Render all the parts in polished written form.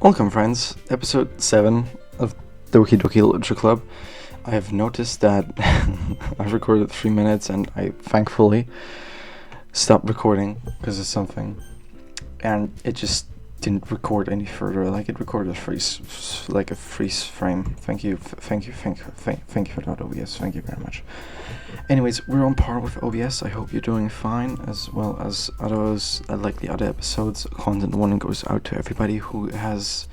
Welcome, friends. Episode 7 of the Okie Dokie Literature Club. I have noticed that I've recorded 3 minutes and I thankfully stopped recording because of something. And it just didn't record any further. Like, it recorded a freeze frame. Thank you for that, OBS. Thank you very much. Anyways, we're on par with OBS. I hope you're doing fine, as well as others. Like the other episodes, content warning goes out to everybody who has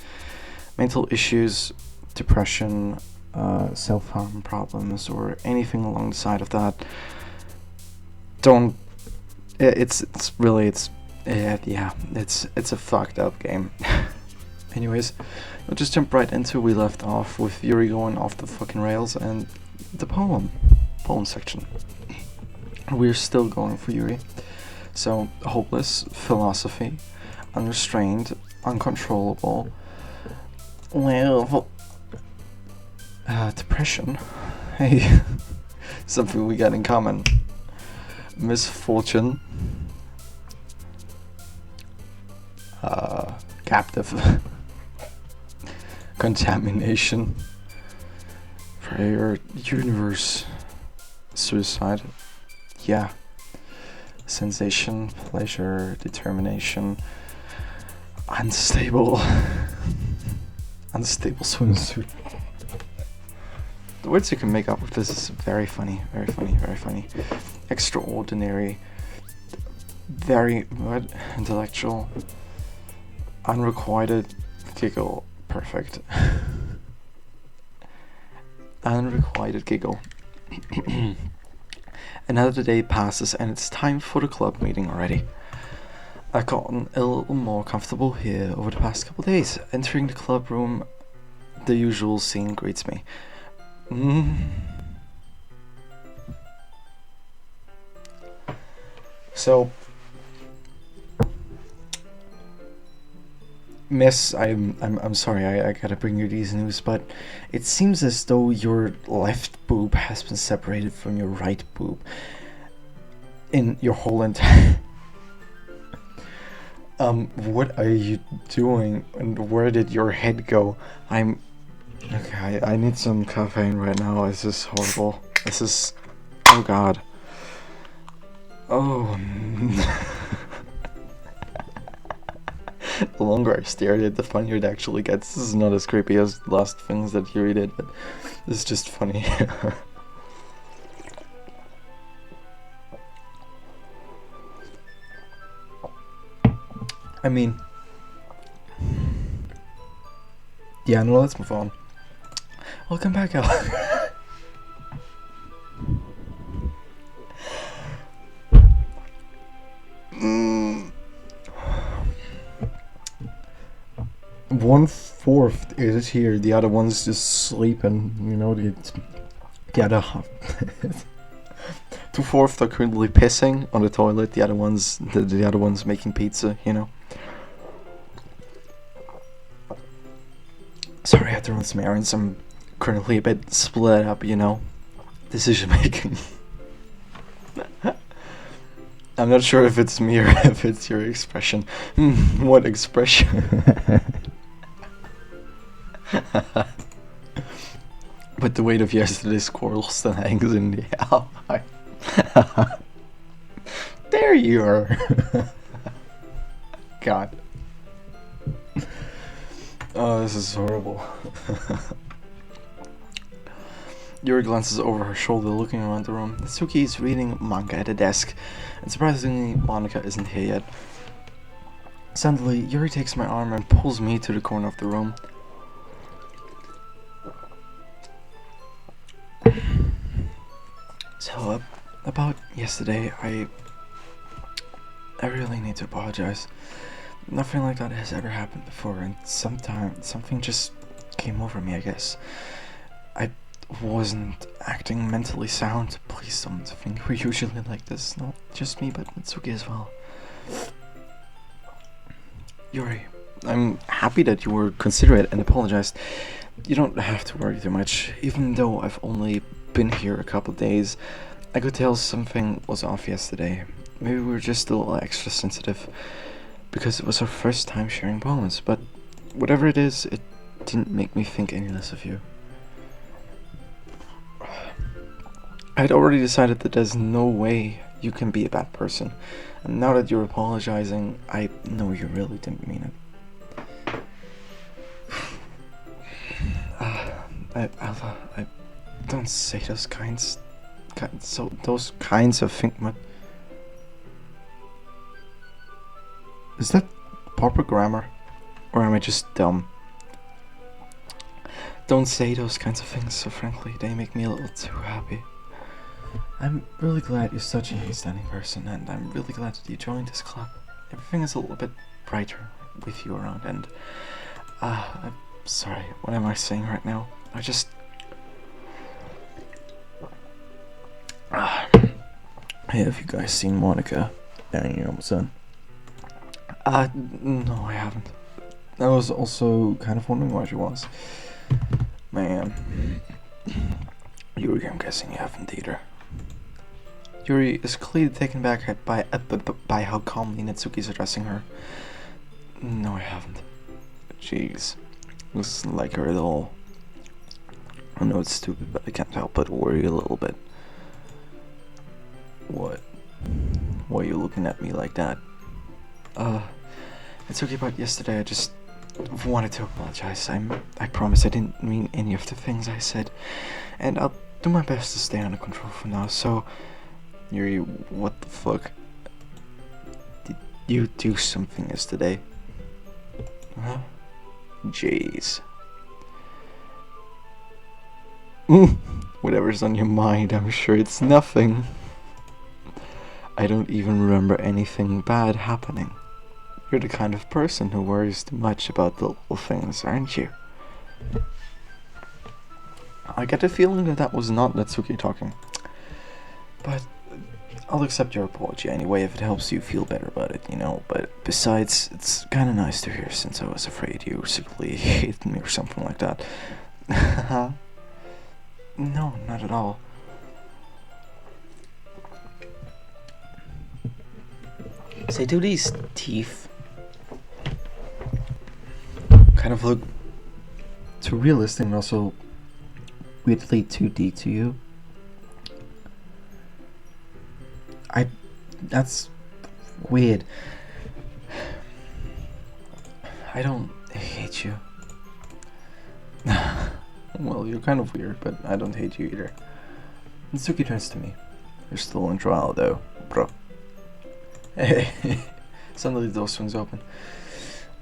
mental issues, depression, self-harm problems, or anything along the side of that. It's a fucked up game. Anyways, we'll just jump right into we left off with Yuri going off the fucking rails and the poem section. We're still going for Yuri. So, hopeless, philosophy, unrestrained, uncontrollable, well, depression, hey, something we got in common, misfortune, captive, contamination, prayer, universe, suicide, yeah, sensation, pleasure, determination, unstable swimsuit. The words you can make up with this is very funny. Extraordinary, very intellectual, unrequited giggle, perfect. Unrequited giggle. Another day passes and it's time for the club meeting already. I've gotten a little more comfortable here over the past couple days. Entering the club room, the usual scene greets me. So, Miss, I'm sorry, I gotta bring you these news, but it seems as though your left boob has been separated from your right boob in your whole entire. What are you doing, and where did your head go? Okay, I need some caffeine right now. This is horrible. Oh god. Oh. The longer I stare at it, the funnier it actually gets. This is not as creepy as the last things that Yuri did, but this is just funny. I mean, yeah, no, let's move on. Welcome back, Al. One-fourth is here, the other one's just sleeping, you know, the other half. 2/4 are currently pissing on the toilet, the other one's making pizza, you know. Sorry, I had to run some errands. I'm currently a bit split up, you know. Decision making. I'm not sure if it's me or if it's your expression. What expression? But the weight of yesterday's squirrel still hangs in the air. There you are. God. Oh, this is horrible. Yuri glances over her shoulder, looking around the room. Suki is reading manga at a desk, and surprisingly, Monica isn't here yet. Suddenly, Yuri takes my arm and pulls me to the corner of the room. So, about yesterday, I really need to apologize. Nothing like that has ever happened before, and something just came over me, I guess. I wasn't acting mentally sound. Please don't think we're usually like this. Not just me, but Mitsuki as well. Yuri, I'm happy that you were considerate and apologized. You don't have to worry too much. Even though I've only been here a couple days, I could tell something was off yesterday. Maybe we were just a little extra sensitive, because it was our first time sharing poems, but whatever it is, it didn't make me think any less of you. I'd already decided that there's no way you can be a bad person, and now that you're apologizing, I know you really didn't mean it. I don't say those kinds of things. Is that proper grammar, or am I just dumb? Don't say those kinds of things so frankly, they make me a little too happy. I'm really glad you're such an outstanding person, and I'm really glad that you joined this club. Everything is a little bit brighter with you around, and I'm sorry, what am I saying right now? Hey, have you guys seen Monica banging your son? No, I haven't. I was also kind of wondering why she was. Man. Yuri, I'm guessing you haven't either. Yuri is clearly taken back by how calmly Natsuki's addressing her. No, I haven't. Jeez. Looks like her at all. I know it's stupid, but I can't help but worry a little bit. What? Why are you looking at me like that? It's okay about yesterday, I just wanted to apologize. I promise I didn't mean any of the things I said. And I'll do my best to stay under control for now, so... Yuri, what the fuck? Did you do something yesterday? Huh? Jeez. Whatever's on your mind, I'm sure it's nothing. I don't even remember anything bad happening. You're the kind of person who worries too much about the little things, aren't you? I get the feeling that that was not Natsuki talking. But I'll accept your apology anyway if it helps you feel better about it, you know. But besides, it's kinda nice to hear since I was afraid you secretly hated me or something like that. No, not at all. Say, do these teeth kind of look too realistic and also weirdly 2D to you? That's weird. I don't hate you. Well, you're kind of weird, but I don't hate you either. Natsuki turns to me. You're still on trial though, bro. Hey, suddenly the door swings open.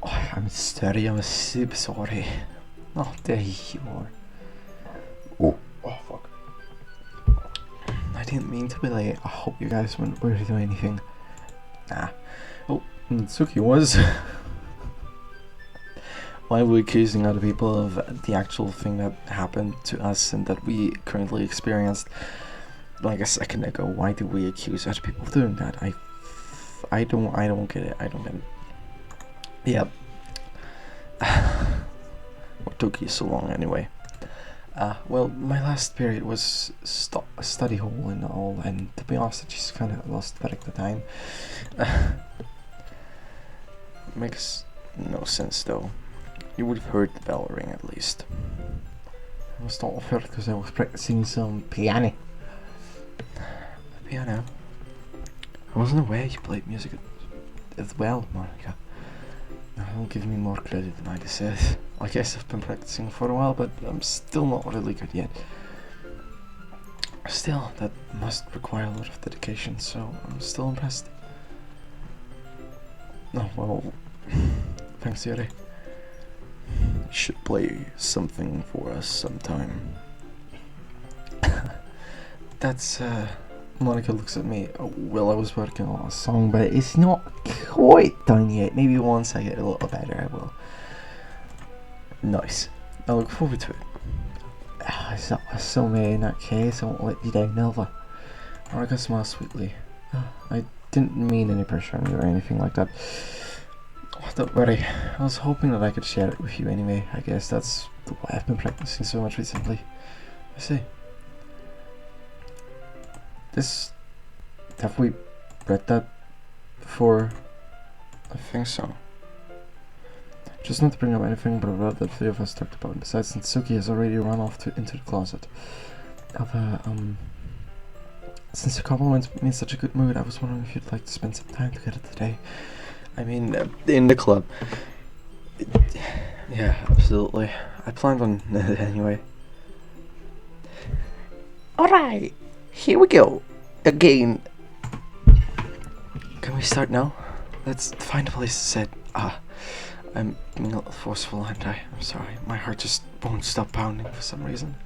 Oh, I'm sorry, I'm super sorry. Oh, there you are. Oh, fuck. I didn't mean to be late. I hope you guys weren't worried to do anything. Nah. Oh, Natsuki was. Why are we accusing other people of the actual thing that happened to us and that we currently experienced like a second ago? Why do we accuse other people of doing that? I don't get it. I don't get it. Yep. What took you so long anyway? Well, my last period was a study hall and all, and to be honest, I just kind of lost track of the time. Makes no sense though. You would have heard the bell ring at least. I was not heard because I was practicing some piano. Piano? I wasn't aware you played music as well, Monica. Don't give me more credit than I deserve. I guess I've been practicing for a while, but I'm still not really good yet. Still, that must require a lot of dedication, so I'm still impressed. Oh, well, thanks, Yuri. You should play something for us sometime. That's, Monica looks at me. Oh, well, I was working on a song, but it's not quite done yet. Maybe once I get a little better, I will. Nice. I look forward to it. So in that case, I won't let you down, Nova. Monica smiles sweetly. I didn't mean any pressure on you or anything like that. Oh, don't worry. I was hoping that I could share it with you anyway. I guess that's why I've been practicing so much recently. I see. Have we read that before? I think so. Just not to bring up anything but about the three of us talked about. Besides, since Suki has already run off into the closet. Since your compliment made me in such a good mood, I was wondering if you'd like to spend some time together today. I mean, in the club. Yeah, absolutely. I planned on it anyway. Alright, here we go. Again. Can we start now? Let's find a place to sit. I'm being a little forceful, aren't I? I'm sorry. My heart just won't stop pounding for some reason.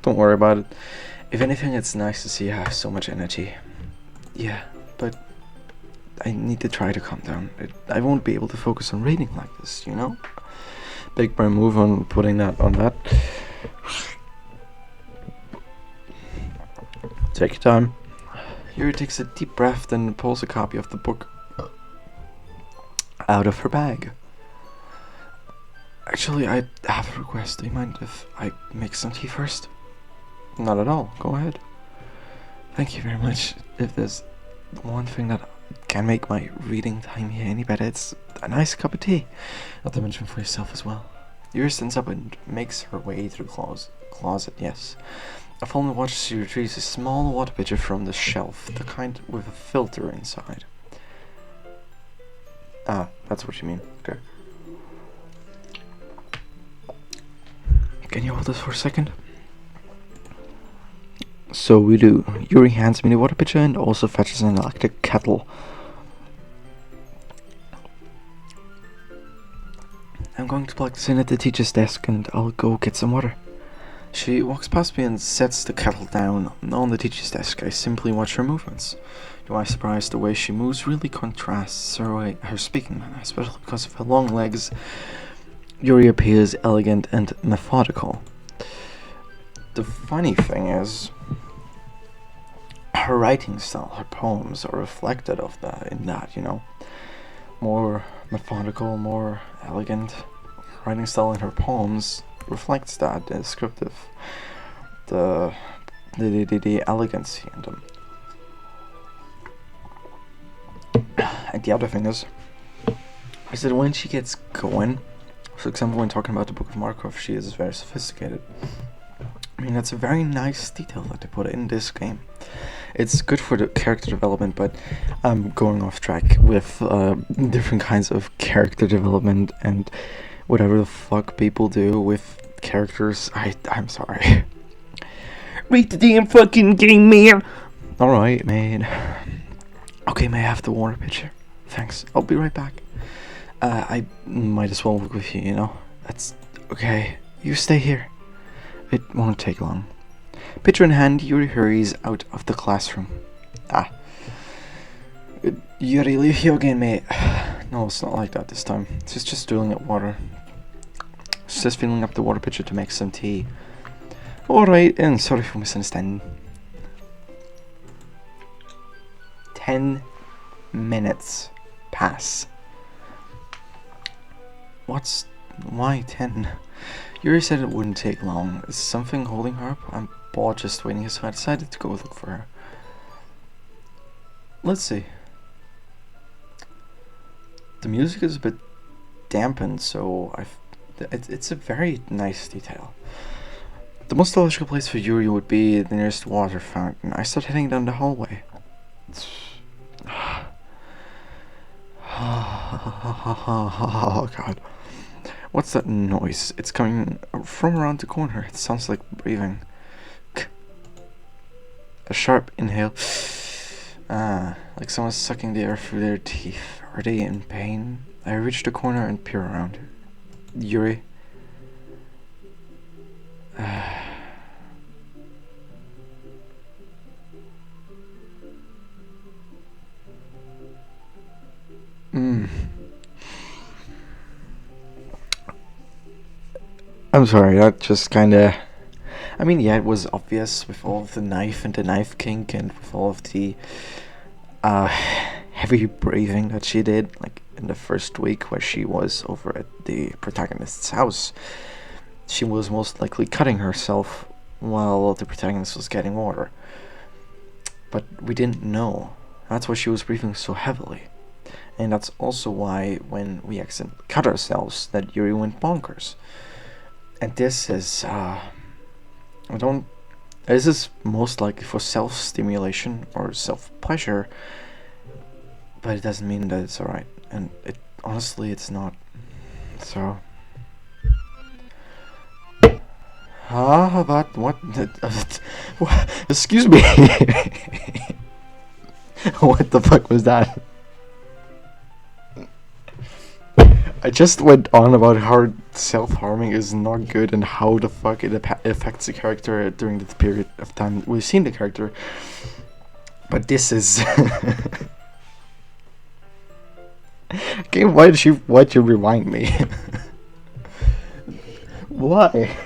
Don't worry about it. If anything, it's nice to see you have so much energy. Yeah, but I need to try to calm down. I won't be able to focus on reading like this, you know? Big brain move on putting that on that. Take your time. Yuri takes a deep breath, then pulls a copy of the book out of her bag. Actually, I have a request. Do you mind if I make some tea first? Not at all. Go ahead. Thank you very much. If there's one thing that can make my reading time here any better, it's a nice cup of tea. Not to mention for yourself as well. Yuri stands up and makes her way through closet, yes. A following watch, she retrieves a small water pitcher from the shelf, the kind with a filter inside. Ah, that's what you mean. Okay. Can you hold this for a second? So we do. Yuri hands me the water pitcher and also fetches an electric kettle. I'm going to plug this in at the teacher's desk and I'll go get some water. She walks past me and sets the kettle down on the teacher's desk. I simply watch her movements. To my surprise, the way she moves really contrasts her speaking manner, especially because of her long legs. Yuri appears elegant and methodical. The funny thing is, her writing style, her poems are reflected in that, you know. More methodical, more elegant. Writing style in her poems reflects that, descriptive, the elegancy in them. And the other thing is that when she gets going, for example, when talking about the Book of Markov, she is very sophisticated. I mean, that's a very nice detail that they put in this game. It's good for the character development, but I'm going off track with different kinds of character development and whatever the fuck people do with characters. I'm sorry. Read the damn fucking game, man! Alright, man. Okay, may I have the water pitcher? Thanks. I'll be right back. I might as well work with you, you know? That's okay. You stay here. It won't take long. Pitcher in hand, Yuri hurries out of the classroom. Yuri, leave here again, mate. No, it's not like that this time. She's just filling up water. She's just filling up the water pitcher to make some tea. Alright, and sorry for misunderstanding. 10 minutes pass. Why 10? Yuri said it wouldn't take long. Is something holding her up? I'm bored just waiting, so I decided to go look for her. Let's see. The music is a bit dampened, so it's a very nice detail. The most logical place for Yuri would be the nearest water fountain. I start heading down the hallway. Oh god. What's that noise? It's coming from around the corner. It sounds like breathing. A sharp inhale. Like someone's sucking the air through their teeth. Are they in pain? I reach the corner and peer around. Yuri. I'm sorry, that just kinda... I mean, yeah, it was obvious with all of the knife and the knife kink and with all of the heavy breathing that she did, like in the first week where she was over at the protagonist's house. She was most likely cutting herself while the protagonist was getting water. But we didn't know. That's why she was breathing so heavily. And that's also why when we accidentally cut ourselves, that Yuri went bonkers. And this is, this is most likely for self-stimulation or self-pleasure, but it doesn't mean that it's alright. And honestly, it's not. So... but what? Excuse me. What the fuck was that? I just went on about how self-harming is not good and how the fuck it affects the character during the period of time we've seen the character. But this is... Okay, why'd you rewind me? Why?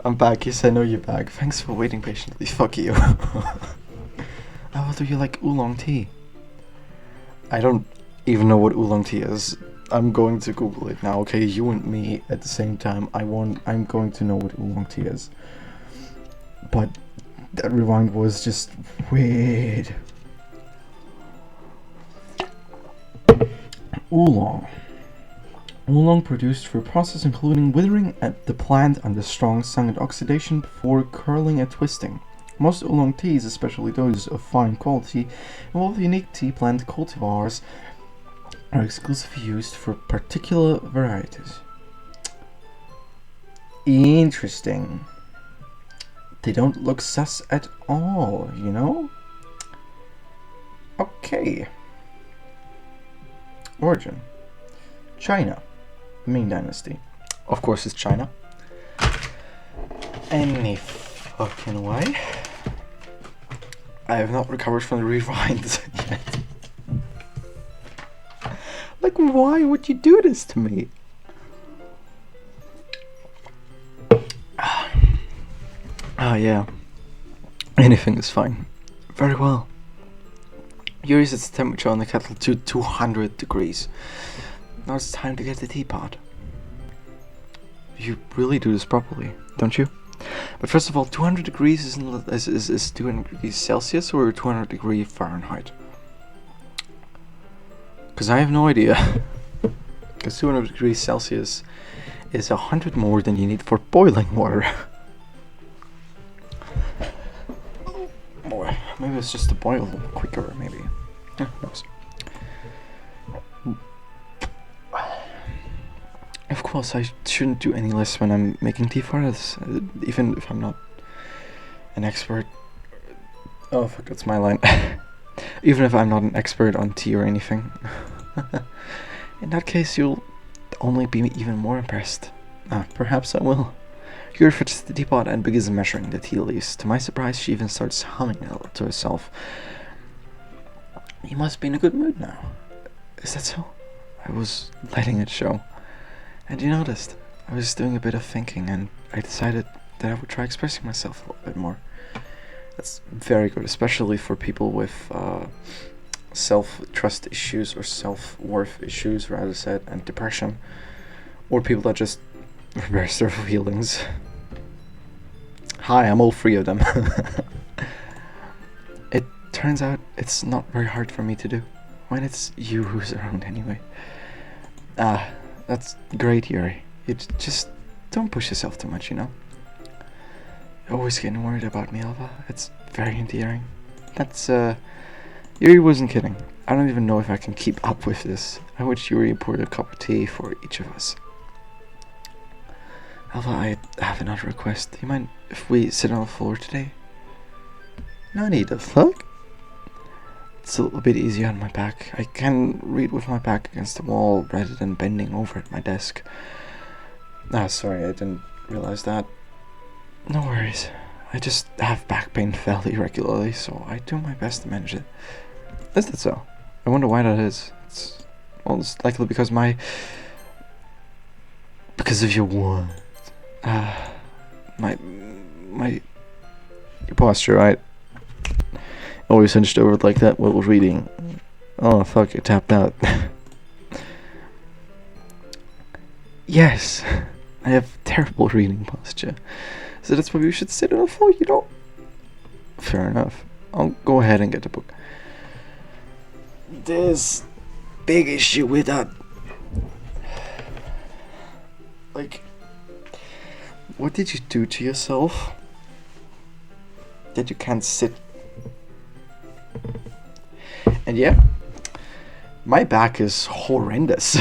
I'm back. Yes, I know you're back. Thanks for waiting patiently. Fuck you. How do you like oolong tea? I don't even know what oolong tea is. I'm going to Google it now. Okay, you and me at the same time. I'm going to know what oolong tea is. But that rewind was just weird. Oolong. Oolong produced through a process including withering at the plant under strong sun and oxidation before curling and twisting. Most oolong teas, especially those of fine quality, involve unique tea plant cultivars are exclusively used for particular varieties. Interesting. They don't look sus at all, you know? Okay. Origin. China. Ming Dynasty. Of course it's China. Any fucking way. I have not recovered from the rewind yet. Like, why would you do this to me? Yeah. Anything is fine. Very well. Yuri sets the temperature on the kettle to 200 degrees. Now it's time to get the teapot. You really do this properly, don't you? But first of all, 200 degrees is 200 degrees Celsius or 200 degrees Fahrenheit? Because I have no idea. Because 200 degrees Celsius is 100 more than you need for boiling water. Boy, maybe it's just to boil quicker, maybe. Yeah, who knows. Of course, I shouldn't do any less when I'm making tea for others, even if I'm not an expert. Oh fuck, that's my line. Even if I'm not an expert on tea or anything. In that case, you'll only be even more impressed. Perhaps I will. Yuri fetches the teapot and begins measuring the tea leaves. To my surprise, she even starts humming to herself. You must be in a good mood now. Is that so? I was letting it show. And you noticed, I was doing a bit of thinking and I decided that I would try expressing myself a little bit more. That's very good, especially for people with self-trust issues or self-worth issues, rather said, and depression. Or people that just repress their feelings. Hi, I'm all three of them. It turns out it's not very hard for me to do, when it's you who's around anyway. That's great, Yuri. You just don't push yourself too much, you know? You're always getting worried about me, Alva. It's very endearing. That's, Yuri wasn't kidding. I don't even know if I can keep up with this. I wish Yuri poured a cup of tea for each of us. Alva, I have another request. Do you mind if we sit on the floor today? No need the fuck. It's a little bit easier on my back. I can read with my back against the wall rather than bending over at my desk. Sorry, I didn't realize that. No worries. I just have back pain fairly regularly, so I do my best to manage it. Is that so? I wonder why that is. It's likely because because of your what? Your posture, right? Always hunched over like that while reading. Oh fuck, it tapped out. Yes, I have terrible reading posture. So that's why we should sit on the floor, you know? Fair enough. I'll go ahead and get the book. this big issue with that. Like, what did you do to yourself that you can't sit? And yeah, my back is horrendous.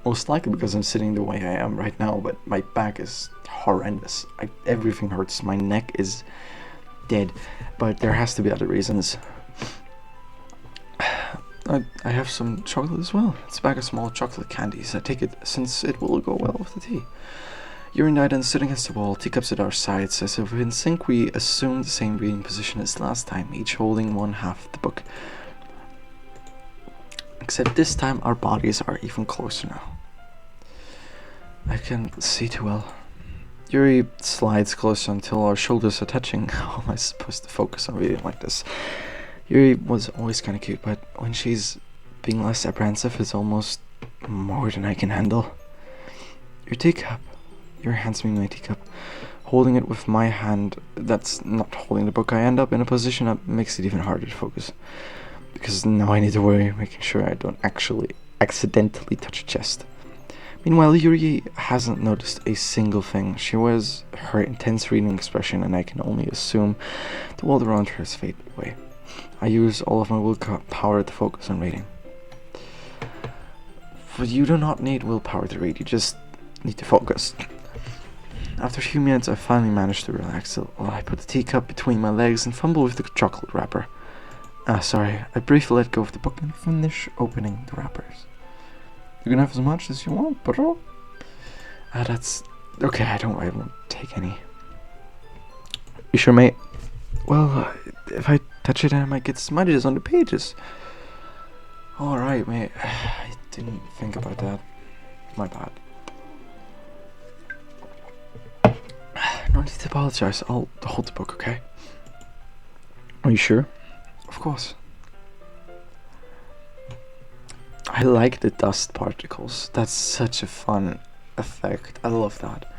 Most likely because I'm sitting the way I am right now, but my back is horrendous. Everything hurts. My neck is dead, but there has to be other reasons. I have some chocolate as well. It's a bag of small chocolate candies. I take it since it will go well with the tea. Yuri and I then stood against the wall, teacups at our sides. As if in sync, we assumed the same reading position as last time, each holding one half of the book. Except this time our bodies are even closer now. I can't see too well. Yuri slides closer until our shoulders are touching. How am I supposed to focus on reading like this? Yuri was always kind of cute, but when she's being less apprehensive, it's almost more than I can handle. Your teacup. Yuri hands me my teacup. Holding it with my hand that's not holding the book, I end up in a position that makes it even harder to focus. Because now I need to worry, making sure I don't actually accidentally touch a chest. Meanwhile, Yuri hasn't noticed a single thing. She wears her intense reading expression, and I can only assume the world around her has faded away. I use all of my willpower to focus on reading. But you do not need willpower to read, you just need to focus. After a few minutes, I finally managed to relax. So I put the teacup between my legs and fumble with the chocolate wrapper. Sorry, I briefly let go of the book and finish opening the wrappers. You can have as much as you want, bro. That's okay. I won't take any. You sure, mate? Well, if I touch it, I might get smudges on the pages. All right, mate. I didn't think about that. My bad. No need to apologize. I'll hold the book, okay? Are you sure? Of course. I like the dust particles. That's such a fun effect. I love that.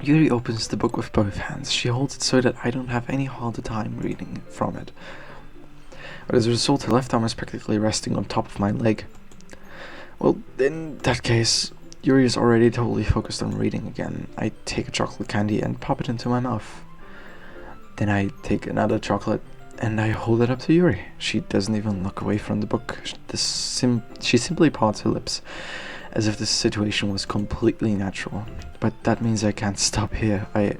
Yuri opens the book with both hands. She holds it so that I don't have any harder time reading from it. But as a result, her left arm is practically resting on top of my leg. Well, in that case, Yuri is already totally focused on reading again. I take a chocolate candy and pop it into my mouth. Then I take another chocolate and I hold it up to Yuri. She doesn't even look away from the book. She simply parts her lips, as if the situation was completely natural. But that means I can't stop here. I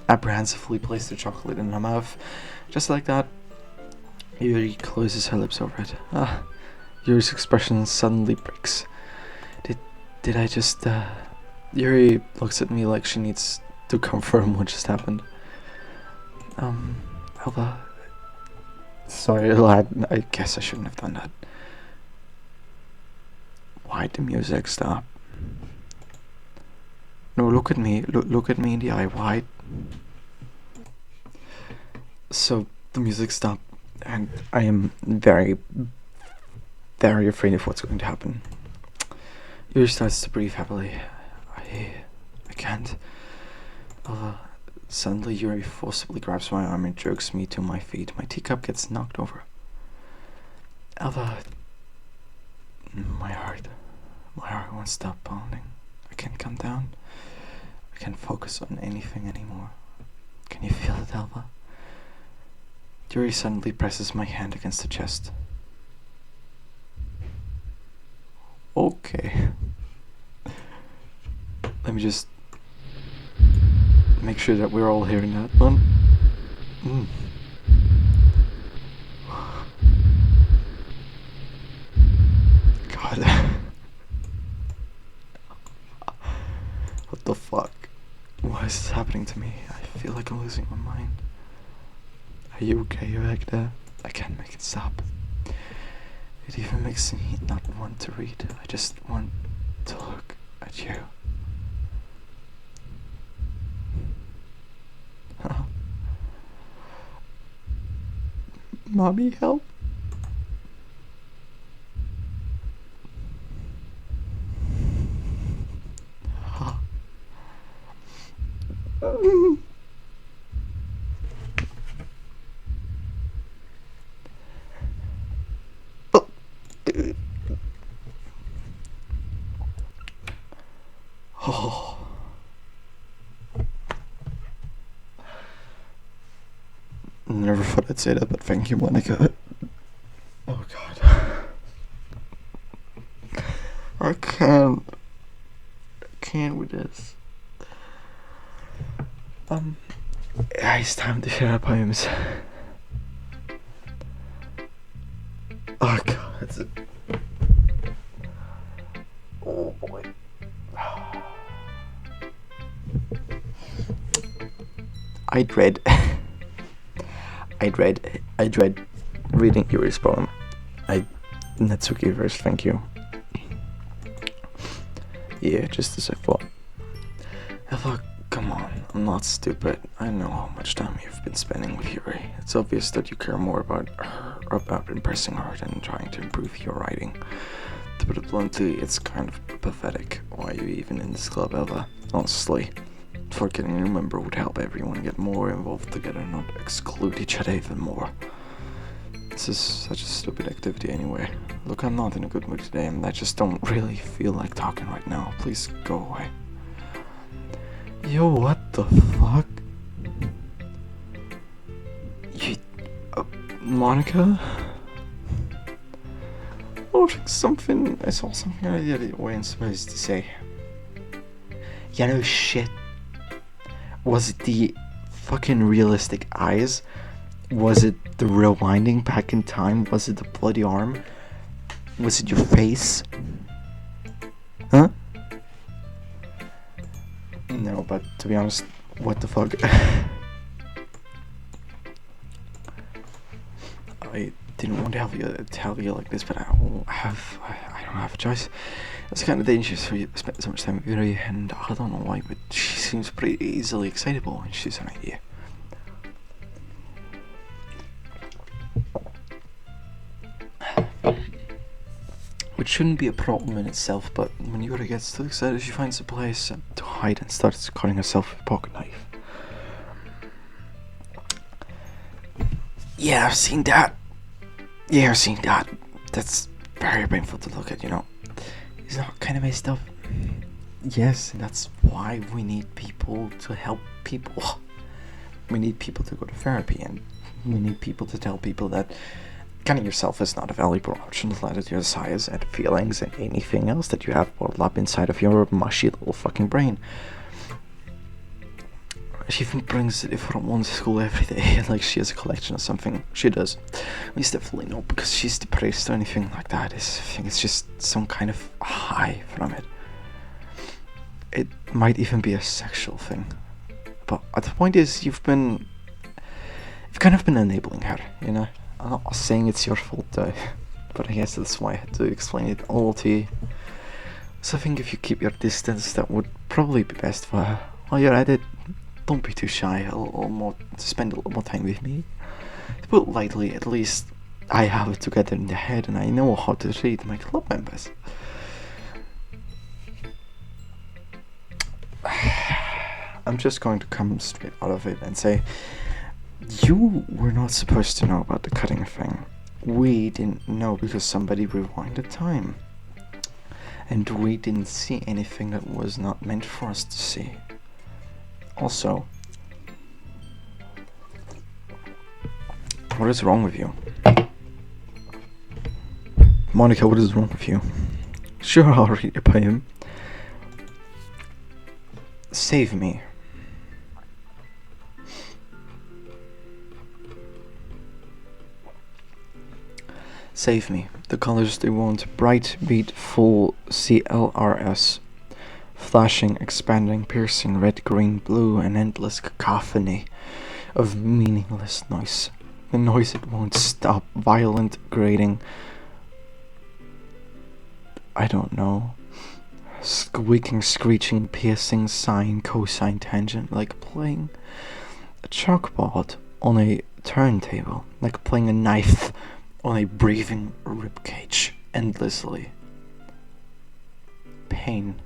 apprehensively place the chocolate in her mouth. Just like that, Yuri closes her lips over it. Yuri's expression suddenly breaks. Did I just, Yuri looks at me like she needs to confirm what just happened. Elva. Sorry, lad. I guess I shouldn't have done that. Why'd the music stop? No, look at me. Look at me in the eye. Why? So, the music stopped, and I am very, very afraid of what's going to happen. Yuri starts to breathe heavily. I can't. Suddenly, Yuri forcibly grabs my arm and jerks me to my feet. My teacup gets knocked over. Elva. My heart won't stop pounding. I can't come down. I can't focus on anything anymore. Can you feel it, Elva? Yuri suddenly presses my hand against the chest. Okay. Let me just make sure that we're all hearing that one. God. What the fuck? Why is this happening to me? I feel like I'm losing my mind. Are you okay back there? I can't make it stop. It even makes me not want to read. I just want to look at you. Mommy, help. Oh. Never thought I'd say that, but thank you, Monica. Oh god. I can't with this. It's time to share poems. Oh god, that's it. Oh boy. I dread reading Yuri's poem. Natsuki verse, thank you. Yeah, just as I thought. Look, come on, I'm not stupid. I know how much time you've been spending with Yuri. It's obvious that you care more about her, about impressing her than trying to improve your writing. To put it bluntly, it's kind of pathetic. Why are you even in this club, Ella? Honestly, forgetting a member would help everyone get more involved together, not exclude each other even more. This is such a stupid activity anyway. Look, I'm not in a good mood today, and I just don't really feel like talking right now. Please go away. Yo, what the fuck? You... Monica? Oh, I saw something I wasn't supposed to say. Yeah, no shit. Was it the fucking realistic eyes? Was it the rewinding back in time? Was it the bloody arm? Was it your face? Huh? No, but to be honest, what the fuck? I didn't want to tell you like this, but I don't have a choice. It's kind of dangerous for you to spend so much time with Yuri, and I don't know why, but she seems pretty easily excitable when she's an idea. Which shouldn't be a problem in itself, but when Yuri gets too excited, she finds a place to hide and starts cutting herself with a pocket knife. Yeah, I've seen that. That's very painful to look at, you know. It's not kind of messed up. Yes, and that's why we need people to help people. We need people to go to therapy, and we need people to tell people that cutting yourself is not a valuable option to let your desires and feelings and anything else that you have bottled up inside of your mushy little fucking brain. She even brings it from one to school every day, like she has a collection of something. She does. It's definitely not because she's depressed or anything like that. I think it's just some kind of high from it. It might even be a sexual thing. But the point is, you've kind of been enabling her, you know? I'm not saying it's your fault though, but I guess that's why I had to explain it all to you. So I think if you keep your distance, that would probably be best for her. While you're at it, don't be too shy, spend a little more time with me. To put it lightly, at least I have it together in the head and I know how to treat my club members. I'm just going to come straight out of it and say, you were not supposed to know about the cutting thing. We didn't know because somebody rewinded time. And we didn't see anything that was not meant for us to see. Also, what is wrong with you? Monica, what is wrong with you? Sure, I'll read a poem. Save me. Save me. The colors they want: bright, beat, full, CLRS. Flashing, expanding, piercing, red, green, blue, an endless cacophony of meaningless noise. The noise it won't stop, violent, grating. I don't know. Squeaking, screeching, piercing, sine, cosine, tangent, like playing a chalkboard on a turntable, like playing a knife on a breathing ribcage, endlessly. Pain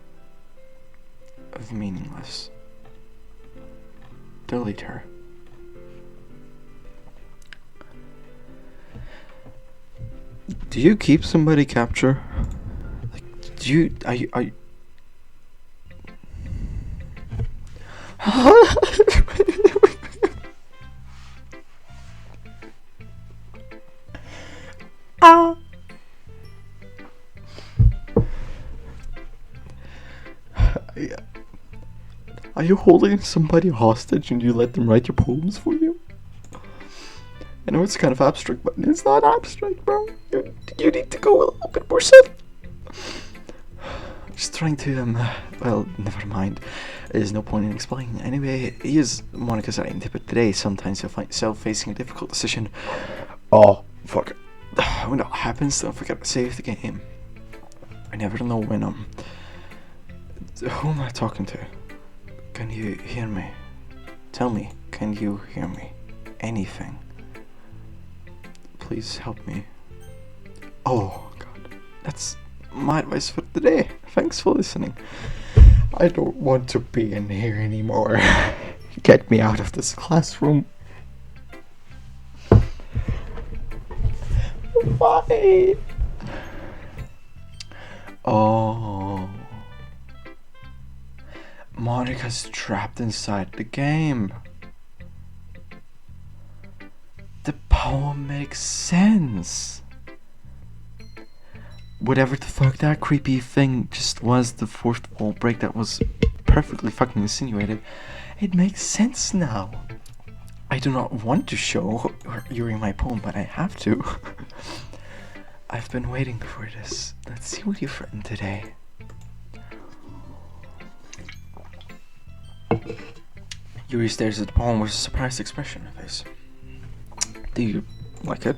of meaningless. Delete her. Do you keep somebody capture? Like, are you Ah. Are you holding somebody hostage and you let them write your poems for you? I know it's kind of abstract, but it's not abstract, bro. You need to go a little bit more subtle. Just trying to, well, never mind. There's no point in explaining. Anyway, here's Monica's idea, but today sometimes you'll find yourself facing a difficult decision. Oh, fuck. When that happens, don't forget to save the game. I never know when who am I talking to? Can you hear me? Tell me, can you hear me? Anything. Please help me. Oh, God. That's my advice for today. Thanks for listening. I don't want to be in here anymore. Get me out of this classroom. Why? Oh. Monica's trapped inside the game. The poem makes sense. Whatever the fuck that creepy thing just was, the fourth wall break that was perfectly fucking insinuated, it makes sense now. I do not want to show Yuri my poem, but I have to. I've been waiting for this. Let's see what you've written today. Yuri stares at the poem with a surprised expression on her face. Do you like it?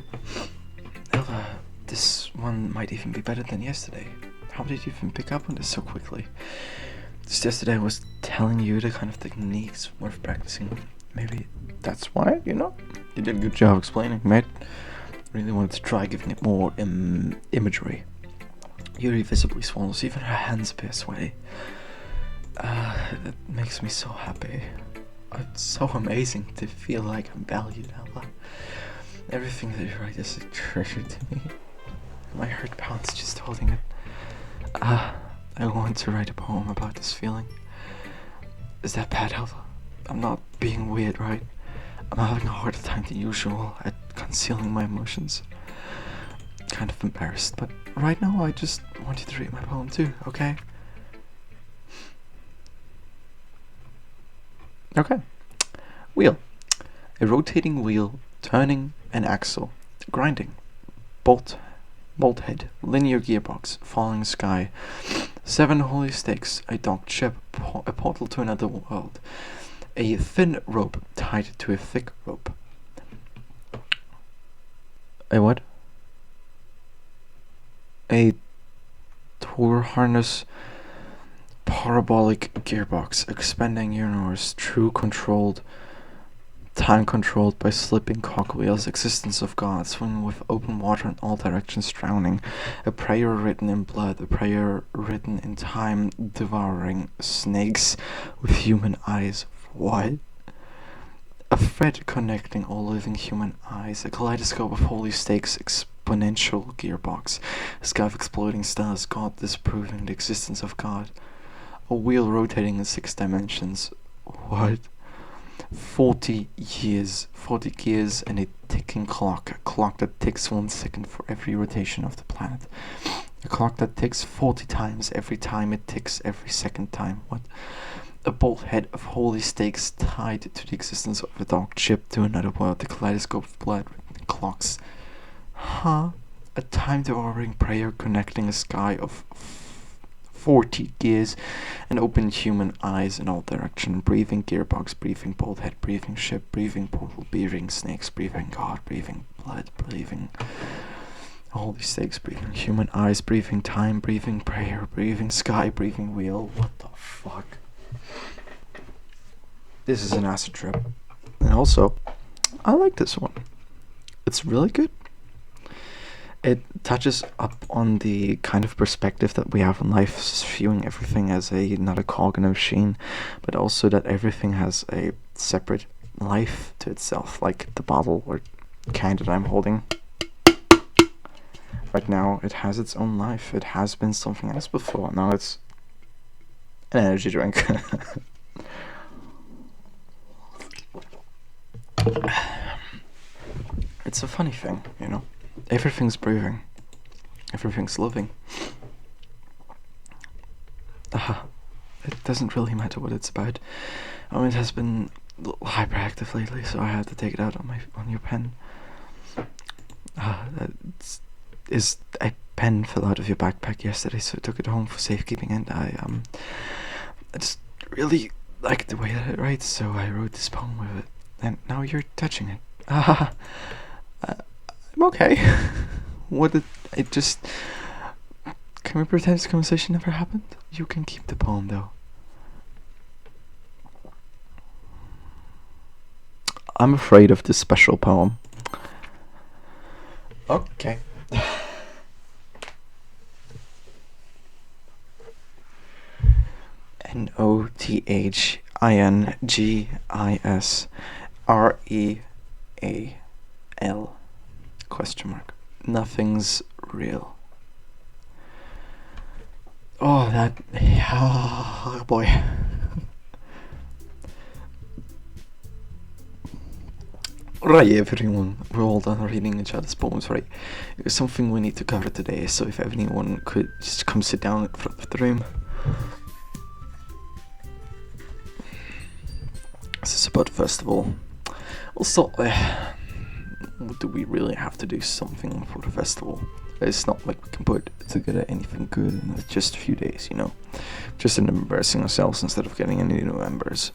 Elva, this one might even be better than yesterday. How did you even pick up on this so quickly? Just yesterday I was telling you the kind of techniques worth practicing. Maybe that's why, you know? You did a good job explaining, mate. Really wanted to try giving it more imagery. Yuri visibly swallows, even her hands appear sweaty. That makes me so happy. It's so amazing to feel like I'm valued, Ella. Everything that you write is a treasure to me. My heart pounds just holding it. I want to write a poem about this feeling. Is that bad, Ella? I'm not being weird, right? I'm having a harder time than usual at concealing my emotions. Kind of embarrassed, but right now I just want you to read my poem too, okay? Okay. Wheel. A rotating wheel, turning an axle, grinding, bolt head, linear gearbox, falling sky, 7 holy stakes, a docked ship, a portal to another world, a thin rope tied to a thick rope. A what? A tour harness, parabolic gearbox, expanding universe, time controlled by slipping cogwheels, existence of God, swimming with open water in all directions, drowning, a prayer written in blood, a prayer written in time, devouring snakes with human eyes. What? A thread connecting all living human eyes, a kaleidoscope of holy stakes, exponential gearbox, a sky of exploding stars, God disproving the existence of God. A wheel rotating in 6 dimensions. What? 40 gears and a ticking clock. A clock that ticks 1 second for every rotation of the planet. A clock that ticks 40 times every time it ticks every second time. What? A bolt head of holy stakes tied to the existence of a docked ship to another world. The kaleidoscope of blood written clocks. Huh? A time-devouring prayer connecting a sky of 40 gears and open human eyes in all directions. Breathing gearbox, breathing bolt head, breathing ship, breathing portal, breathing snakes, breathing God, breathing blood, breathing holy stakes, breathing human eyes, breathing time, breathing prayer, breathing sky, breathing wheel. What the fuck? This is an acid trip. And also, I like this one. It's really good. It touches up on the kind of perspective that we have in life, viewing everything as not a cog in a machine, but also that everything has a separate life to itself, like the bottle or can that I'm holding. Right now, it has its own life. It has been something else before. Now it's an energy drink. It's a funny thing, you know? Everything's breathing. Everything's living. It doesn't really matter what it's about. I mean, it has been hyperactive lately, so I had to take it out on your pen. A pen fell out of your backpack yesterday, so I took it home for safekeeping, and I just really liked the way that it writes, so I wrote this poem with it, and now you're touching it. I'm okay. What did it just... Can we pretend this conversation never happened? You can keep the poem, though. I'm afraid of this special poem. Okay. NOTHINGISREAL ? Nothing's real. Oh, that... Oh, boy. Right, everyone, we're all done reading each other's poems, right? There's something we need to cover today, so if anyone could just come sit down in front of the room. This is about the festival. Also, do we really have to do something for the festival? It's not like we can put together anything good in just a few days, you know? Just embarrassing ourselves instead of getting any new members.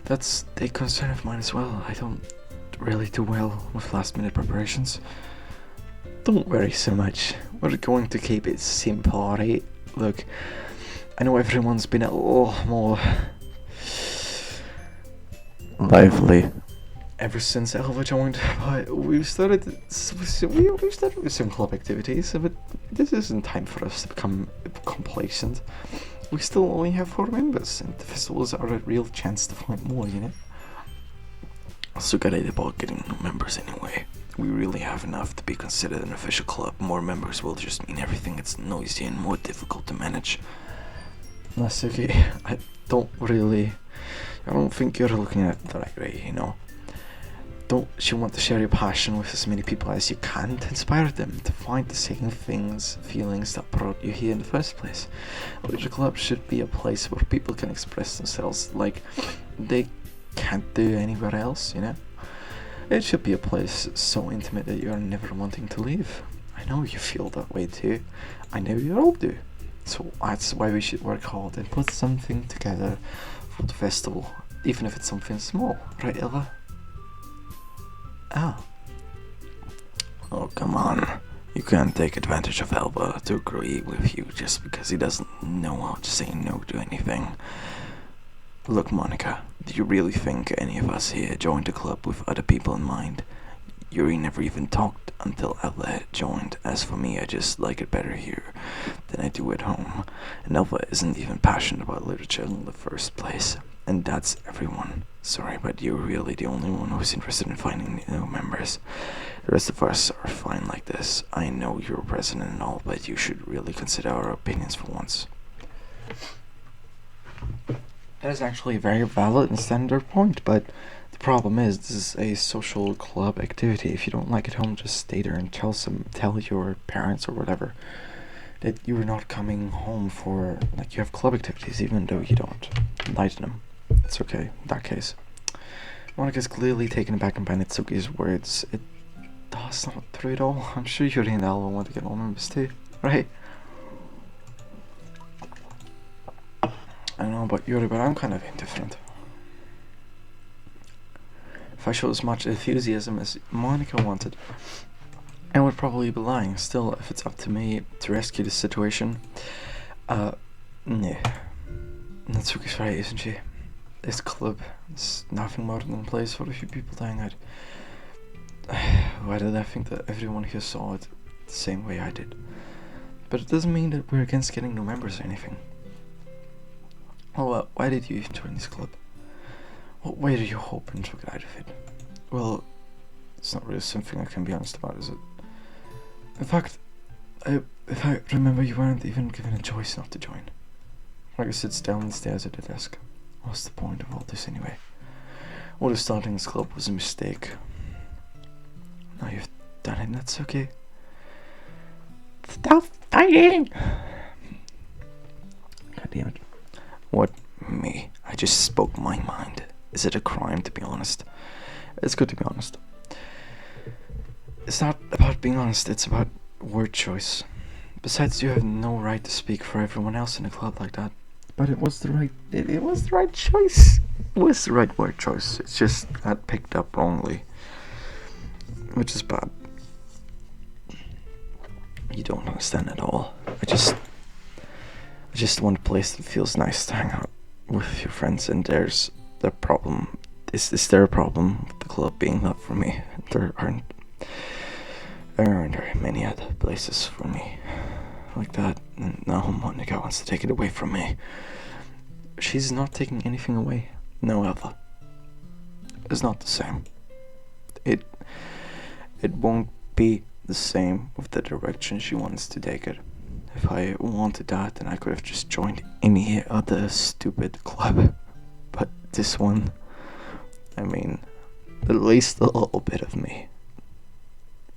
That's a concern of mine as well. I don't really do well with last minute preparations. Don't worry so much. We're going to keep it simple, alright? Look, I know everyone's been a little more lively ever since Elva joined, but we started with some club activities, but this isn't time for us to become complacent. We still only have 4 members, and the festivals are a real chance to find more, you know? So good idea about getting new members anyway. We really have enough to be considered an official club. More members will just mean everything gets noisy and more difficult to manage. Nasuki, I don't think you're looking at it the right way, you know? Don't you want to share your passion with as many people as you can to inspire them to find the same feelings that brought you here in the first place? The club should be a place where people can express themselves like they can't do anywhere else, you know? It should be a place so intimate that you're never wanting to leave. I know you feel that way too. I know you all do. So that's why we should work hard and put something together for the festival, even if it's something small, right, Elva? Oh, come on. You can't take advantage of Elva to agree with you just because he doesn't know how to say no to anything. Look, Monica, do you really think any of us here joined the club with other people in mind? Yuri never even talked until Elva had joined. As for me, I just like it better here than I do at home. And Elva isn't even passionate about literature in the first place. And that's everyone. Sorry, but you're really the only one who's interested in finding new members. The rest of us are fine like this. I know you're president and all, but you should really consider our opinions for once. That is actually a very valid and standard point, but the problem is this is a social club activity. If you don't like it home, just stay there and tell your parents or whatever that you're not coming home for, like, you have club activities even though you don't like them. It's okay in that case. Monica's clearly taken aback by Nitsuki's words. That's not true at all. I'm sure Yuri and Alva want to get all members too, right? I don't know about Yuri, but I'm kind of indifferent. If I showed as much enthusiasm as Monica wanted, I would probably be lying. Still, if it's up to me to rescue this situation, no. Natsuki's right, isn't she? This club is nothing more than a place for a few people to hang out. Why did I think that everyone here saw it the same way I did? But it doesn't mean that we're against getting new members or anything. Well, why did you even join this club? What way do you hope to get out of it? Well, it's not really something I can be honest about, is it? In fact, if I remember, you weren't even given a choice not to join. Marcus sits down and stares at the desk. What's the point of all this anyway? What if starting this club was a mistake? Now you've done it, that's okay. Stop fighting! God damn it. What? Me? I just spoke my mind. Is it a crime, to be honest? It's good to be honest. It's not about being honest, it's about word choice. Besides, you have no right to speak for everyone else in a club like that. But it was the right choice. It was the right word choice. It's just got picked up wrongly. Which is bad. You don't understand at all. I just want a place that feels nice to hang out with your friends, and there's the problem. Is there a problem with the club being not for me? There aren't many other places for me like that, and now Monica wants to take it away from me. She's not taking anything away. No other. It's not the same. It won't be the same with the direction she wants to take it. If I wanted that, then I could have just joined any other stupid club. But this one, I mean, at least a little bit of me.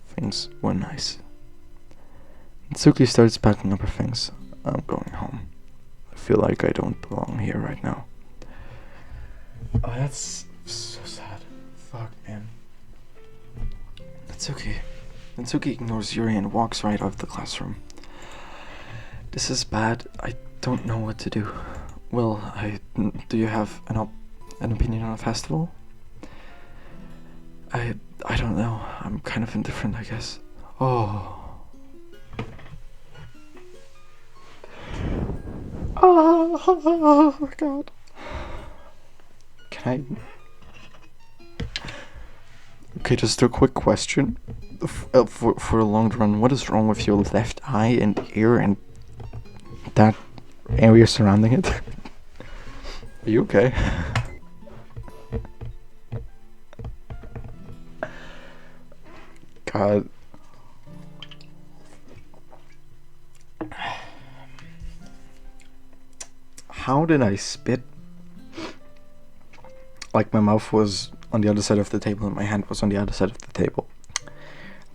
Things were nice. Suki starts packing up her things. I'm going home. I feel like I don't belong here right now. Oh, that's so sad. Fuck, man. That's okay. Natsuki ignores Yuri and walks right out of the classroom. This is bad. I don't know what to do. Well, do you have an opinion on a festival? I don't know. I'm kind of indifferent, I guess. Oh. Oh my god. Can I... Okay, just a quick question. For a long run, what is wrong with your left eye and ear and that area surrounding it? Are you okay? God. How did I spit? Like my mouth was on the other side of the table and my hand was on the other side of the table.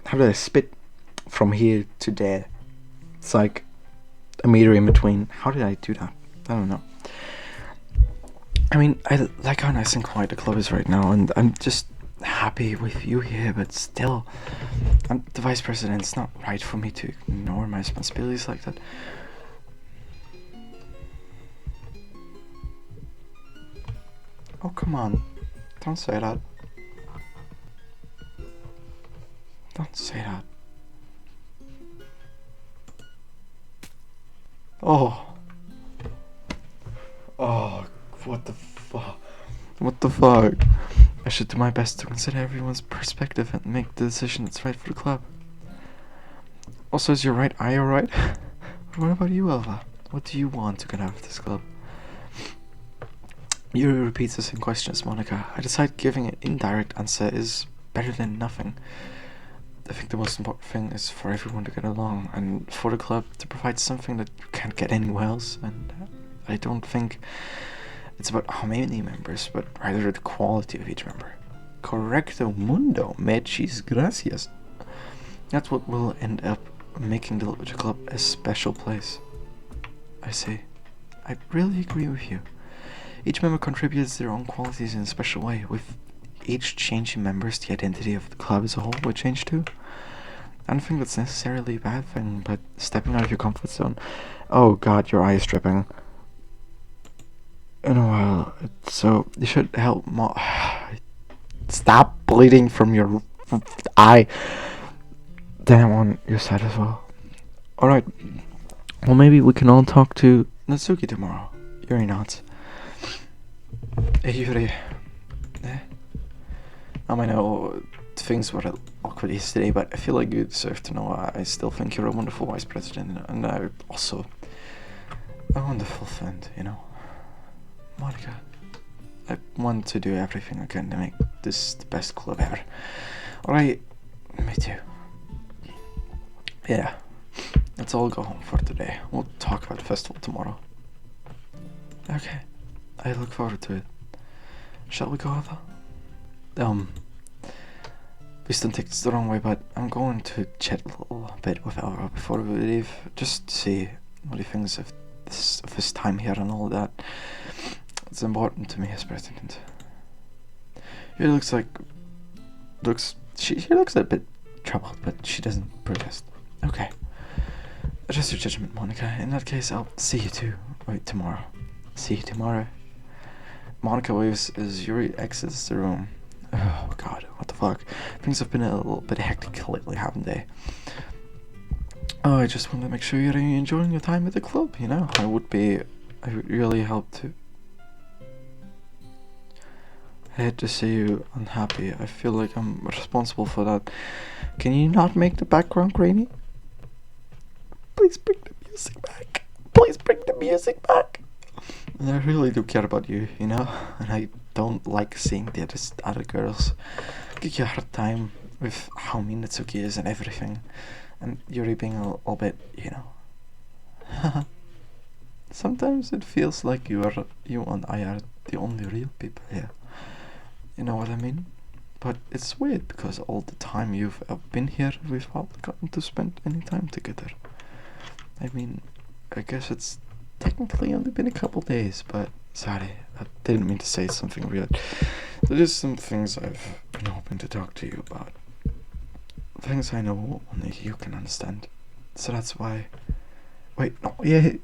How did I spit from here to there? It's like a meter in between. How did I do that? I don't know. I mean, I like how nice and quiet the club is right now, and I'm just happy with you here, but still, I'm the vice president. It's not right for me to ignore my responsibilities like that. Oh, come on. Don't say that. Don't say that. Oh. Oh, what the fuck? What the fuck? I should do my best to consider everyone's perspective and make the decision that's right for the club. Also, is your right eye alright? What about you, Elva? What do you want to get out of this club? Yuri repeats the same question as Monica. I decide giving an indirect answer is better than nothing. I think the most important thing is for everyone to get along, and for the club to provide something that you can't get anywhere else. And I don't think it's about how many members, but rather the quality of each member. Correcto mundo, muchas gracias. That's what will end up making the club a special place. I see. I really agree with you. Each member contributes their own qualities in a special way. With each change in members, the identity of the club as a whole will change too. I don't think that's necessarily a bad thing, but stepping out of your comfort zone... Oh god, your eye is dripping. In a while, so you should help Stop bleeding from your eye. Then I'm on your side as well. Alright. Well, maybe we can all talk to Natsuki tomorrow. Yuri nods. Hey, Yuri. I know things were awkward yesterday, but I feel like you deserve to know I still think you're a wonderful vice president, and also a wonderful friend, you know. Monica, I want to do everything I can to make this the best club ever. Alright, me too. Yeah, let's all go home for today. We'll talk about the festival tomorrow. Okay, I look forward to it. Shall we go, Ava? Please don't take this the wrong way, but I'm going to chat a little bit with Alva before we leave, just to see what he thinks of his time here and all that. It's important to me as president. She looks a bit troubled, but she doesn't protest. Okay. Adjust your judgment, Monica. In that case, I'll see you tomorrow. See you tomorrow. Monica waves as Yuri exits the room. Oh god, what the fuck? Things have been a little bit hectic lately, haven't they? Oh, I just want to make sure you're enjoying your time at the club, you know? I would really help to. I hate to see you unhappy. I feel like I'm responsible for that. Can you not make the background grainy? Please bring the music back. Please bring the music back. And I really do care about you, you know? And I don't like seeing the other girls give you a hard time with how mean Natsuki is and everything. And Yuri being a little bit, you know. Sometimes it feels like you and I are the only real people here. You know what I mean? But it's weird because all the time you've been here, we've all gotten to spend any time together. I mean, I guess it's technically only been a couple days, but sorry, I didn't mean to say something weird. There is some things I've been hoping to talk to you about. Things I know only you can understand. So that's why... Wait, no, yeah...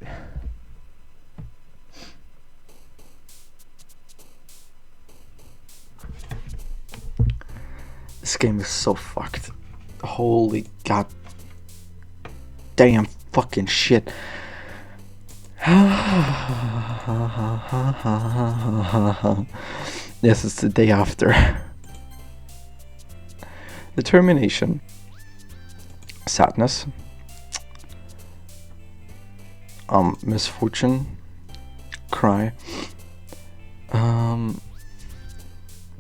This game is so fucked. Holy god damn fucking shit. Yes, it's the day after. Determination. Sadness. Misfortune. Cry.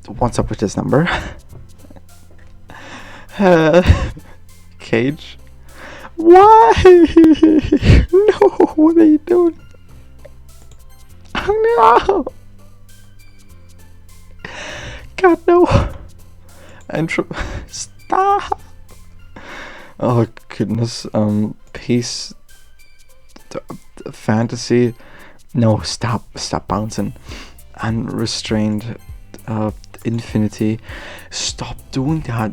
What's up with this number? Cage. Why? No, what are you doing? Oh, no. God, no. Stop. Oh, goodness. Peace. Fantasy. No, stop bouncing. Unrestrained. Infinity. Stop doing that.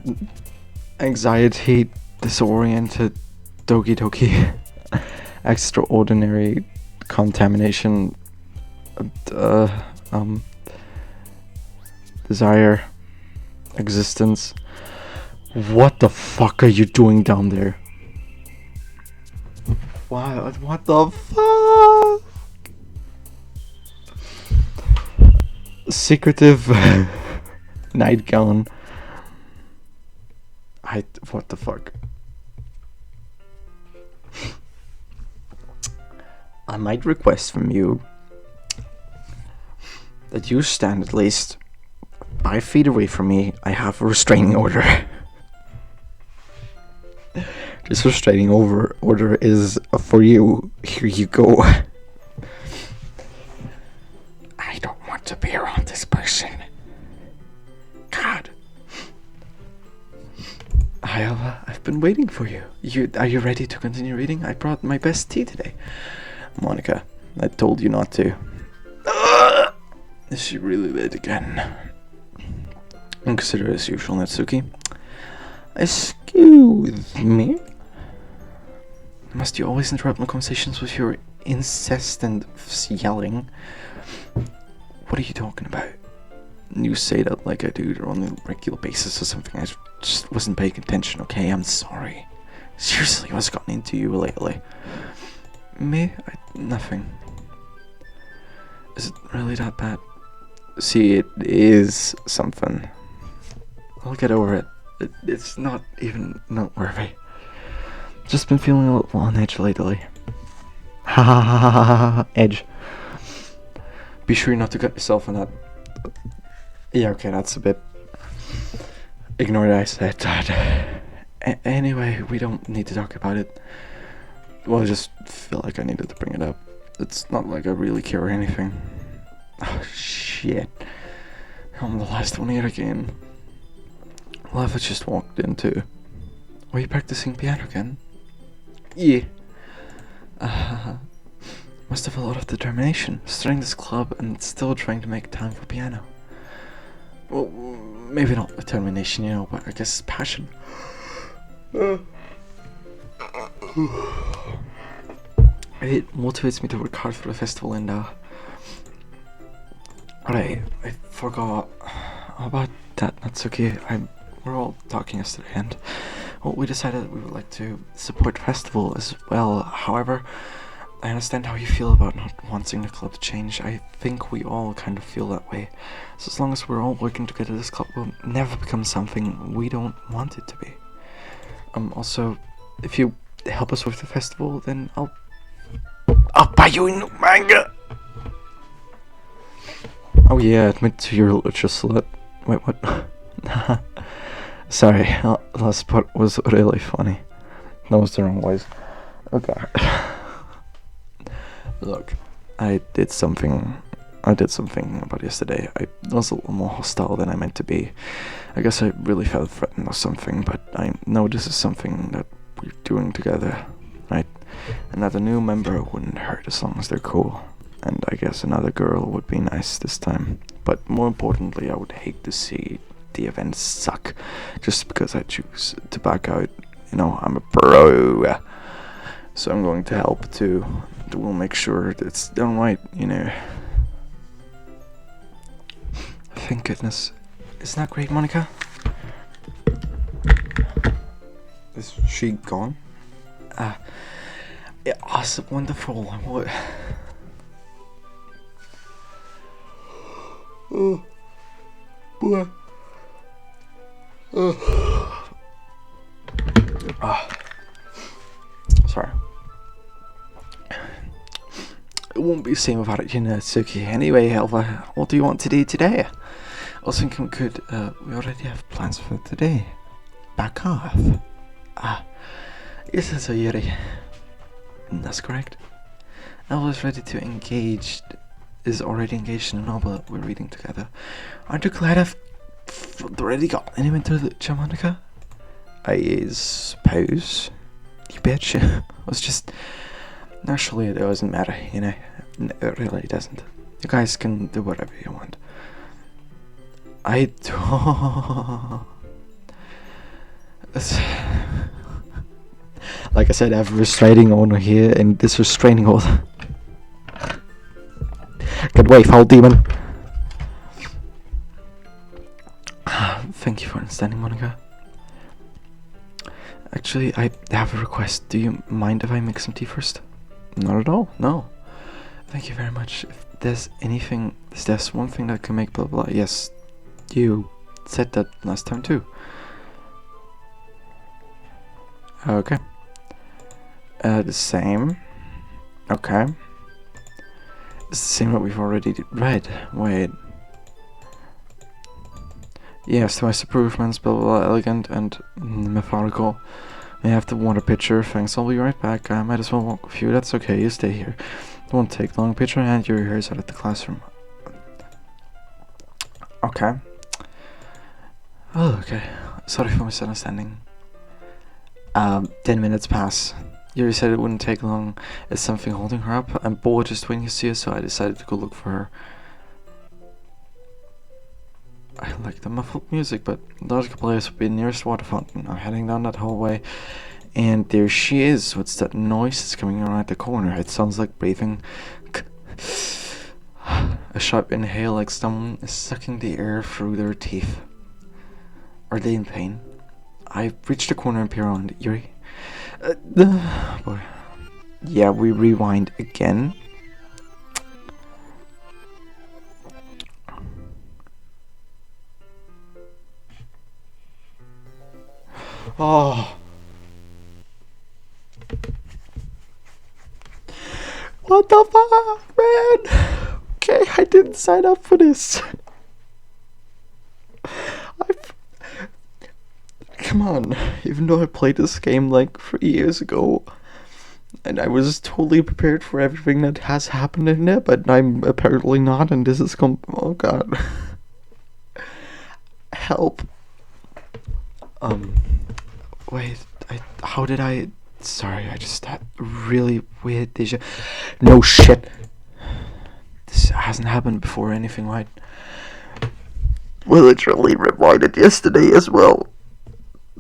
Anxiety. Disoriented. Doki doki. Extraordinary. Contamination. Desire. Existence. What the fuck are you doing down there? What the fuck? Secretive nightgown. What the fuck? I might request from you that you stand at least 5 feet away from me. I have a restraining order. This restraining order is for you. Here you go. I don't want to be around this person. God. I've been waiting for you. Are you ready to continue reading? I brought my best tea today. Monica, I told you not to. Is she really late again? Consider as usual, Natsuki. Excuse me? Must you always interrupt my conversations with your incessant yelling? What are you talking about? You say that like I do on a regular basis or something. I just wasn't paying attention, okay? I'm sorry. Seriously, what's gotten into you lately? Me? Nothing. Is it really that bad? See, it is something. I'll get over it. It's not even noteworthy. Just been feeling a little on edge lately. Ha ha ha ha ha ha. Edge. Be sure not to cut yourself on that. Yeah, okay, that's a bit. Ignore that I said that. Anyway, we don't need to talk about it. Well, I just feel like I needed to bring it up. It's not like I really care or anything. Oh, shit. I'm the last one here again. Lava just walked into. Are you practicing piano again? Yeah. Must have a lot of determination, starting this club and still trying to make time for piano. Well, maybe not determination, but I guess passion. It motivates me to work hard for the festival and I forgot about that, Natsuki. We're all talking yesterday and we decided that we would like to support the festival as well. However, I understand how you feel about not wanting the club to change. I think we all kind of feel that way. So as long as we're all working together, this club will never become something we don't want it to be. Also, if you help us with the festival, then I'll buy you a new manga! Oh yeah, admit to your literature slut. Wait, what? Sorry, last part was really funny. That was the wrong voice. Okay. Look, I did something about yesterday. I was a little more hostile than I meant to be. I guess I really felt threatened or something, but I know this is something that we're doing together, right? Another new member wouldn't hurt as long as they're cool. And I guess another girl would be nice this time. But more importantly, I would hate to see the event suck just because I choose to back out. I'm a pro. So I'm going to help too. We'll make sure it's done right, Thank goodness. Isn't that great, Monica? Is she gone? Yeah, awesome, wonderful. What? Oh, boy. Sorry. It won't be the same without it, Suki. Anyway, Elva, what do you want to do today? I was thinking we could, we already have plans for today. Back off. Yes, that's a Yuri. That's correct. Elva is ready to engage, is already engaged in a novel that we're reading together. Aren't you glad I've already got anyone to the Monica? I suppose. You bitch. It was just... Actually, it doesn't matter, It really doesn't. You guys can do whatever you want. I don't... Like I said, I have a restraining order here, and this restraining order... Get away, foul demon! Thank you for understanding, Monica. Actually, I have a request. Do you mind if I make some tea first? Not at all, no. Thank you very much. If there's one thing that can make blah blah, yes, you said that last time too. Okay. The same. Okay. It's the same that we've already read. Wait. Yes, to my improvements, blah blah blah, elegant and methodical. May have the water pitcher. Thanks, I'll be right back. I might as well walk with you. That's okay, you stay here. It won't take long. Pitcher and your hair's out of the classroom. Okay. Oh, okay. Sorry for misunderstanding. 10 minutes pass. Yuri said it wouldn't take long. Is something holding her up? I'm bored just waiting to see her, so I decided to go look for her. I like the muffled music, but the logical place would be the nearest water fountain. I'm heading down that hallway, and there she is. What's that noise that's coming around the corner? It sounds like breathing. A sharp inhale, like someone is sucking the air through their teeth. Are they in pain? I reach the corner and peer around. Yuri? Boy. Yeah, we rewind again. Oh. What the fuck, man? Okay, I didn't sign up for this. Come on, even though I played this game like 3 years ago, and I was totally prepared for everything that has happened in it, but I'm apparently not, and this is oh god. help. Wait, how did I... Sorry, I just had really weird deja... No shit. This hasn't happened before or anything, right? Well, literally reminded yesterday as well.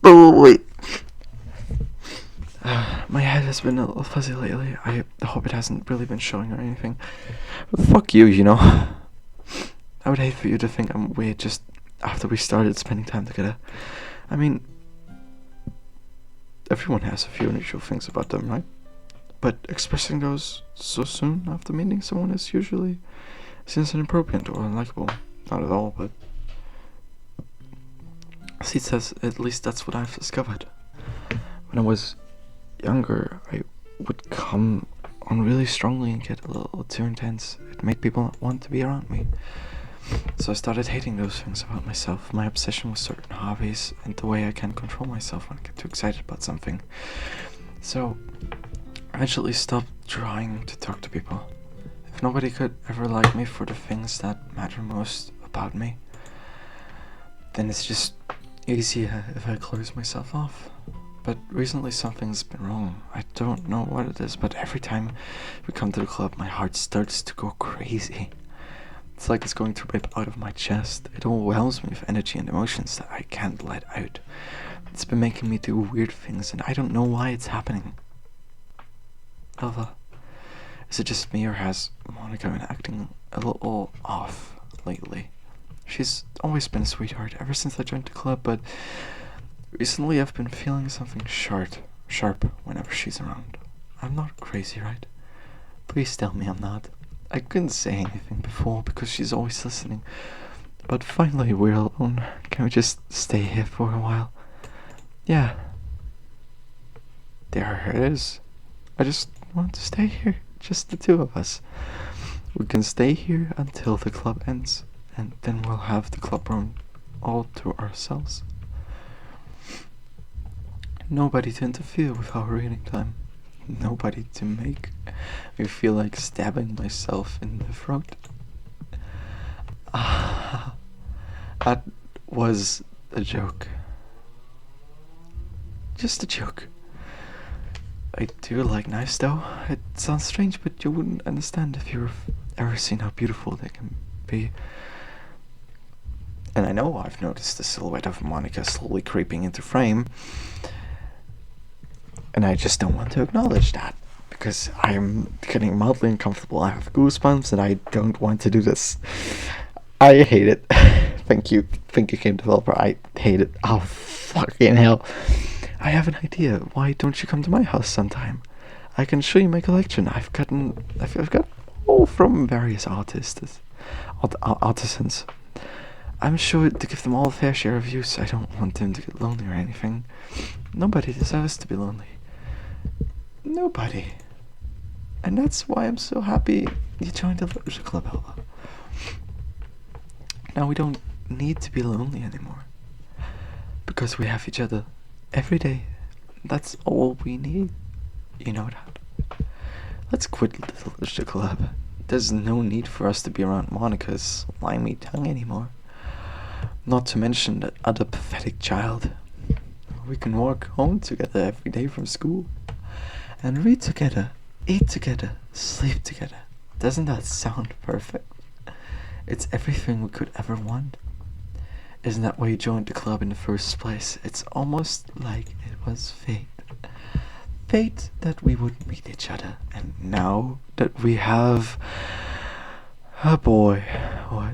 Oh, wait. My head has been a little fuzzy lately. I hope it hasn't really been showing or anything. But fuck you, you know. I would hate for you to think I'm weird just after we started spending time together. I mean, everyone has a few unusual things about them, right? But expressing those so soon after meeting someone is usually seen as inappropriate or unlikable. Not at all, but... See, it says, at least that's what I've discovered. When I was younger, I would come on really strongly and get a little too intense. It made people not want to be around me. So I started hating those things about myself, my obsession with certain hobbies, and the way I can control myself when I get too excited about something. So I eventually stopped trying to talk to people. If nobody could ever like me for the things that matter most about me, then it's just easier if I close myself off. But recently something's been wrong. I don't know what it is, but every time we come to the club, my heart starts to go crazy. It's like it's going to rip out of my chest. It overwhelms me with energy and emotions that I can't let out. It's been making me do weird things, and I don't know why it's happening. Alva, is it just me, or has Monica been acting a little off lately? She's always been a sweetheart ever since I joined the club, but recently I've been feeling something sharp whenever she's around. I'm not crazy, right? Please tell me I'm not. I couldn't say anything before because she's always listening. But finally we're alone. Can we just stay here for a while? Yeah. There it is. I just want to stay here. Just the two of us. We can stay here until the club ends. And then we'll have the club room all to ourselves. Nobody to interfere with our reading time. Nobody to make me feel like stabbing myself in the throat. That was a joke. Just a joke. I do like knives though. It sounds strange, but you wouldn't understand if you've ever seen how beautiful they can be. And I know I've noticed the silhouette of Monica slowly creeping into frame. And I just don't want to acknowledge that, because I'm getting mildly uncomfortable. I have goosebumps and I don't want to do this. I hate it. Thank you game developer. I hate it. Oh, fucking hell. I have an idea. Why don't you come to my house sometime? I can show you my collection. I've got all from various artisans. I'm sure to give them all a fair share of use. I don't want them to get lonely or anything. Nobody deserves to be lonely. Nobody. And that's why I'm so happy you joined the literature club, Alva. Now we don't need to be lonely anymore. Because we have each other every day. That's all we need. You know that. Let's quit the literature club. There's no need for us to be around Monica's slimy tongue anymore. Not to mention that other pathetic child. We can walk home together every day from school. And read together, eat together, sleep together. Doesn't that sound perfect? It's everything we could ever want. Isn't that why you joined the club in the first place? It's almost like it was fate. Fate that we would meet each other. And now that we have a boy, what?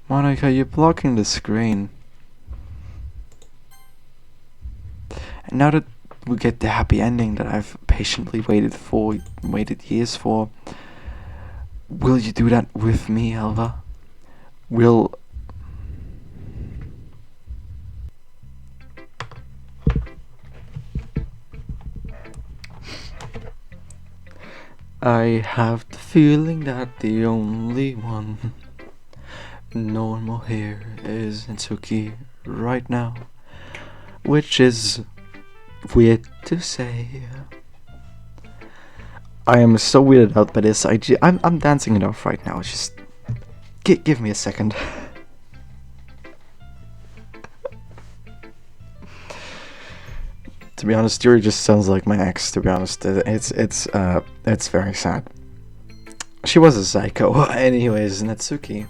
Monica, you're blocking the screen. And now that we get the happy ending that I've patiently waited years for, will you do that with me, Alva? Will... I have the feeling that the only one normal here is Itsuki right now, which is weird to say. I am so weirded out by this. I'm dancing it off right now. Just give me a second. To be honest, Yuri just sounds like my ex. To be honest, it's very sad. She was a psycho. Anyways, Natsuki.